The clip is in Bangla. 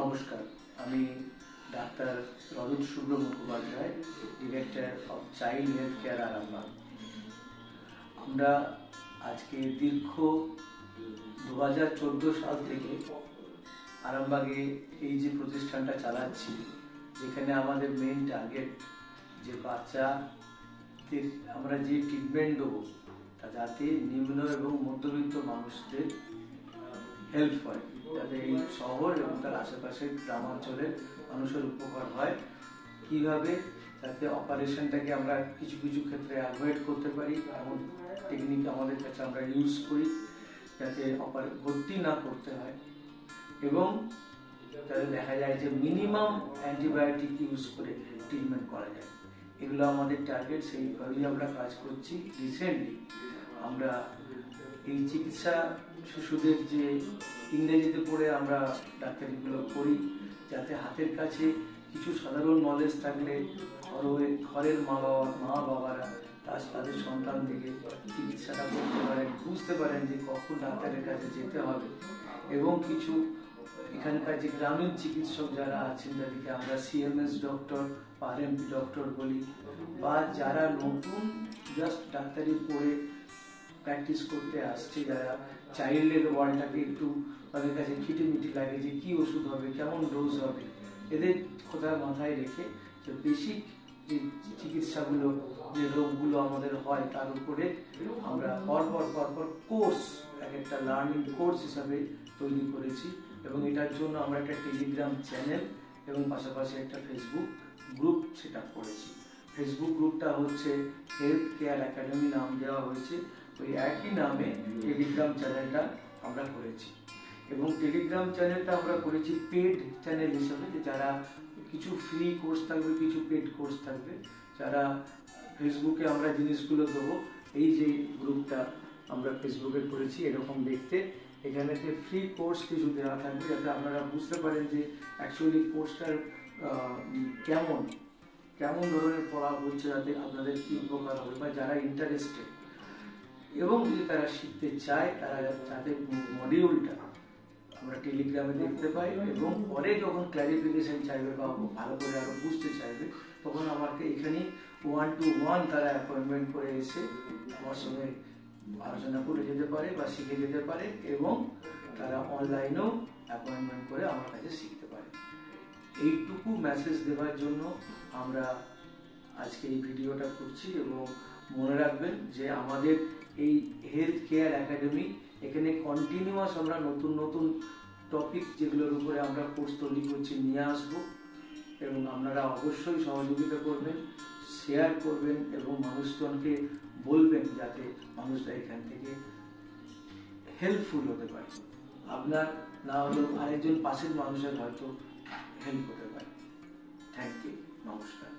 নমস্কার, আমি doctor Rajat Shubhra Mukhopadhyay, director of child health care Arambagh. আমরা আজকে দীর্ঘ 2014 সাল থেকে আরামবাগে এই যে প্রতিষ্ঠানটা চালাচ্ছি, যেখানে আমাদের মেইন টার্গেট যে বাচ্চাদের আমরা যে ট্রিটমেন্ট দেবো তা যাতে নিম্ন এবং মধ্যবিত্ত মানুষদের হেল্প হয়, যাতে এই শহর এবং তার আশেপাশের গ্রামাঞ্চলের মানুষের উপকার হয়। কিভাবে যাতে অপারেশনটাকে আমরা কিছু কিছু ক্ষেত্রে অ্যাভয়েড করতে পারি, এমন টেকনিক আমাদের কাছে আমরা ইউজ করি, যাতে ভর্তি না করতে হয় এবং যাতে দেখা যায় যে মিনিমাম অ্যান্টিবায়োটিক ইউজ করে ট্রিটমেন্ট করা যায়। এগুলো আমাদের টার্গেট, সেইভাবেই আমরা কাজ করছি। রিসেন্টলি আমরা এই চিকিৎসা শিশুদের যে ইংরেজিতে পড়ে আমরা ডাক্তারিগুলো করি, যাতে হাতের কাছে কিছু সাধারণ নলেজ থাকলে ঘরের মা বাবারা তাদের সন্তান থেকে চিকিৎসাটা করতে পারেন, বুঝতে পারেন যে কখন ডাক্তারের কাছে যেতে হবে। এবং কিছু এখানকার যে গ্রামীণ চিকিৎসক যারা আছেন, যাদেরকে আমরা সিএমএস ডক্টর বা আরএমপি ডক্টর বলি, বা যারা নতুন জাস্ট ডাক্তারি পড়ে প্র্যাকটিস করতে আসছে, যারা চাইল্ডের ওয়ার্ল্ডটাকে একটু তাদের কাছে খিটিমিটি লাগে যে কি ওষুধ হবে, কেমন ডোজ হবে, এদের কথা মাথায় রেখে যে বেসিক যে চিকিৎসাগুলো, যে রোগগুলো আমাদের হয় তার উপরে আমরা পরপর কোর্স, একটা লার্নিং কোর্স হিসাবে তৈরি করেছি। এবং এটার জন্য আমরা একটা টেলিগ্রাম চ্যানেল এবং পাশাপাশি একটা ফেসবুক গ্রুপ সেট আপ করেছি। ফেসবুক গ্রুপটা হচ্ছে হেলথ কেয়ার একাডেমি নাম দেওয়া হয়েছে, ওই একই নামে টেলিগ্রাম চ্যানেলটা আমরা করেছি। এবং টেলিগ্রাম চ্যানেলটা আমরা করেছি পেড চ্যানেল হিসাবে, যে যারা কিছু ফ্রি কোর্স থাকবে, কিছু পেড কোর্স থাকবে। যারা ফেসবুকে আমরা জিনিসগুলো দেবো, এই যে গ্রুপটা আমরা ফেসবুকে করেছি এরকম দেখতে, এখানে ফ্রি কোর্স কিছু দেওয়া থাকবে, যাতে আপনারা বুঝতে পারেন যে অ্যাকচুয়ালি কোর্সটার কেমন ধরনের পড়া হচ্ছে, যাতে আপনাদের কি উপকার হবে, বা যারা ইন্টারেস্টেড এবং যদি তারা শিখতে চায়, তারা যাতে মডিউলটা আমরা টেলিগ্রামে দেখতে পাই এবং পরে যখন ক্ল্যারিফিকেশন চাইবে বা ভালো করে আরো বুঝতে চাইবে, তখন আমাকে এখানে 1-to-1 তারা অ্যাপয়েন্টমেন্ট করে এসে আমার সঙ্গে আলোচনা করে যেতে পারে বা শিখে যেতে পারে, এবং তারা অনলাইনেও অ্যাপয়েন্টমেন্ট করে আমার কাছে শিখতে পারে। এইটুকু মেসেজ দেওয়ার জন্য আমরা আজকে এই ভিডিওটা করছি। এবং মনে রাখবেন যে আমাদের এই হেলথ কেয়ার একাডেমি, এখানে কন্টিনিউয়াস আমরা নতুন টপিক যেগুলোর উপরে আমরা কোর্স তৈরি করছি নিয়ে আসবো, এবং আপনারা অবশ্যই সহযোগিতা করবেন, শেয়ার করবেন এবং মানুষজনকে বলবেন, যাতে মানুষরা এখান থেকে হেল্পফুল হতে পারে। আপনার না হলেও আরেকজন পাশের মানুষের হয়তো হেল্প হতে পারে। থ্যাংক ইউ, নমস্কার।